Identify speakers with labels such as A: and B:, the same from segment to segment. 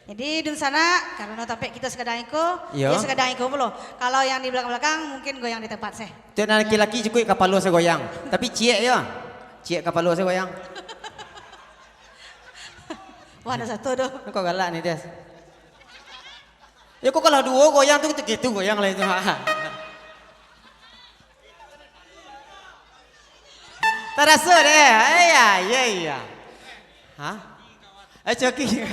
A: Jadi di sana karena sampai kita sekadang iko,
B: Iya.
A: ya sekadang iko pula. Kalau yang di belakang-belakang mungkin goyang di tempat saya.
B: Tuh laki-laki cukup kapal saya goyang. Tapi ciek ya. Ciek kapal saya goyang.
A: Wah ada satu tuh.
B: Kok galak nih Des. Ya kok kalau dua goyang tuh gitu goyang lah itu. Terasa deh. Iya. Hah? Coki.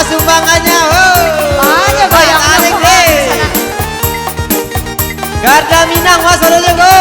B: Sumbangannya,
A: Banyak goyang
B: Kalek deh. Garda Minang masalahnya go.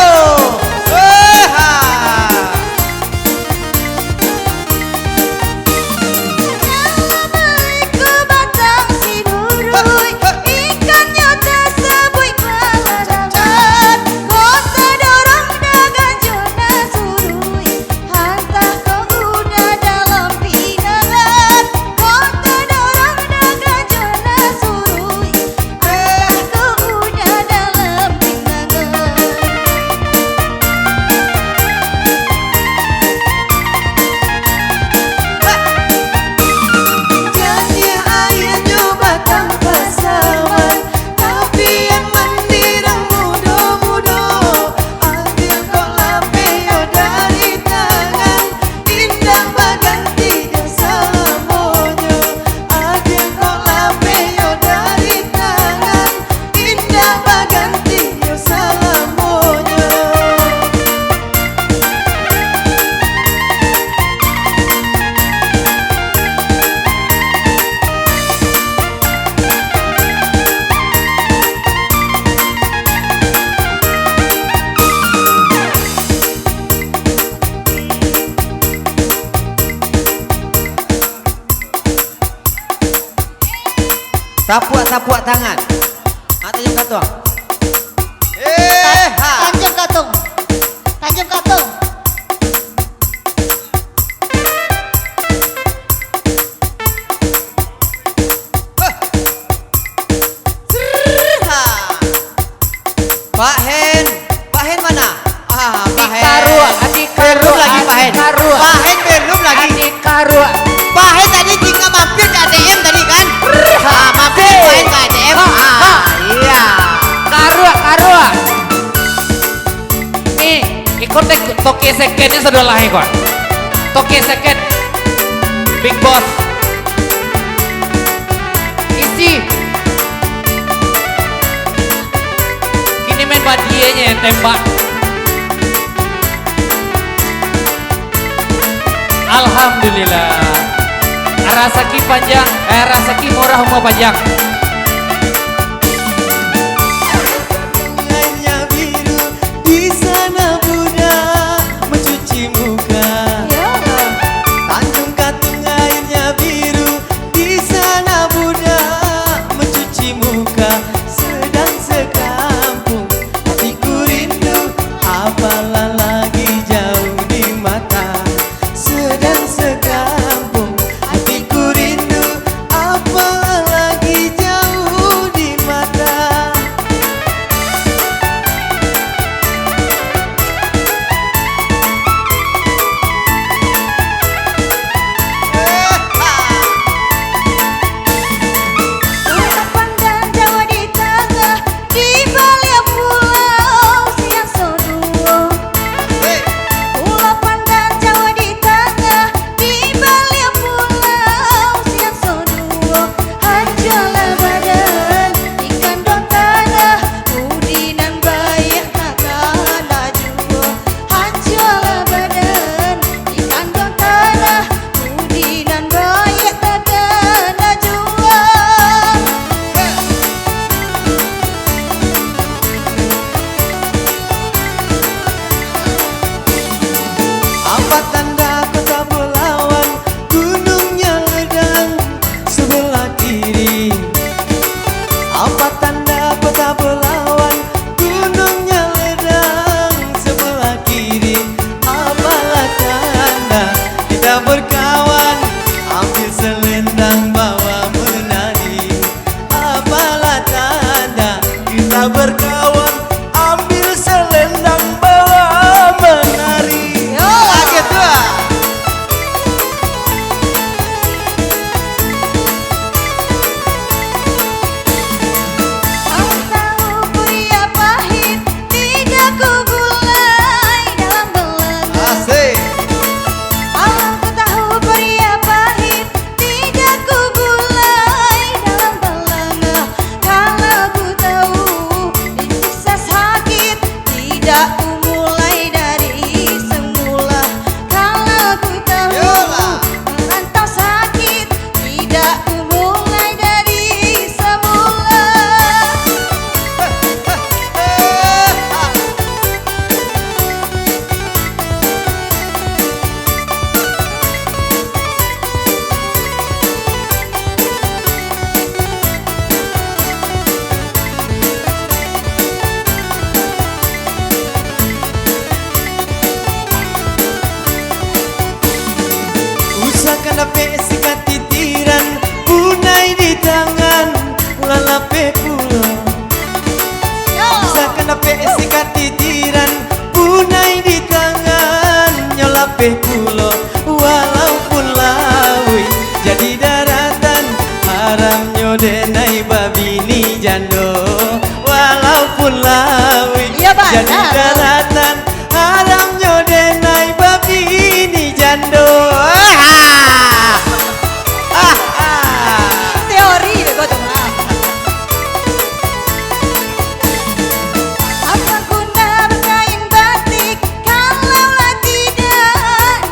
B: Tapuak tangan. Tajam katung.
A: Tajam katung. Tajam katung.
B: Pak Hen mana? Pak Hen.
A: Adik Karu
B: lagi Pak Hen.
C: secondnya sudah lahir kok. Toke second. Big Boss. Isi. Kini main badienya yang tembak. Alhamdulillah. Rasaki panjang, rasaki murah umur panjang.
B: Bunganya biru di sana Bunda mencuci muka. Tanjung Katung airnya biru di sana Bunda mencuci muka. Sedang sekampung hatiku rindu, apalah lagi jauh di mata. Sedang sekampung hatiku rindu, apalah lagi jauh di mata.
A: Pulau Pandan Jawa di tengah, di balik pulau siang soduo. Pulau Pandan Jawa di tengah, di balik pulau siang soduo. Hajalah badan ikan don tanah, udinan bayak takkan laju. Hajalah badan ikan don tanah, udinan bayak takkan laju.
B: Apa tanda kota Belawan, gunungnya ledang sebelah kiri. Apa tanda kota Belawan, gunungnya ledang sebelah kiri. Apalah tanda kita berkawan, ambil selendang bawa menari. Apalah tanda kita berkawan, ambil selendang bawa menari. Kaget tuh.
A: Kau tahu pria pahit, tidak ku gulai dalam belenggu.
B: Asik.
A: Kau tahu pria pahit, tidak ku gulai dalam belenggu. Kalau ku tahu disiksa sakit, tidak ku mulai dari semula. Kalau ku tahu
B: Yolah.
A: merantau sakit, tidak ku mulai dari semula.
B: Usahakan dapat sikat titiran, punai di tangan, lalape pulau. Usahakan dapat sikat titiran, punai di tangan, nyolape pulau. Walaupun lawi jadi daratan, haram nyodenai babini jando. Walaupun lawi
A: Iya, Pak.
B: jadi daratan, haram nyodenai babini jando.
A: Teori deh gua tuh mah. Apa guna berkain batik kalaulah tidak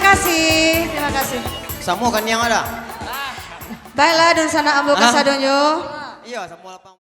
A: kasih. Terima kasih.
B: Semua kan yang ada.
A: Baiklah, dan sana ambo kasadonyo.
B: Iya, semua lapang.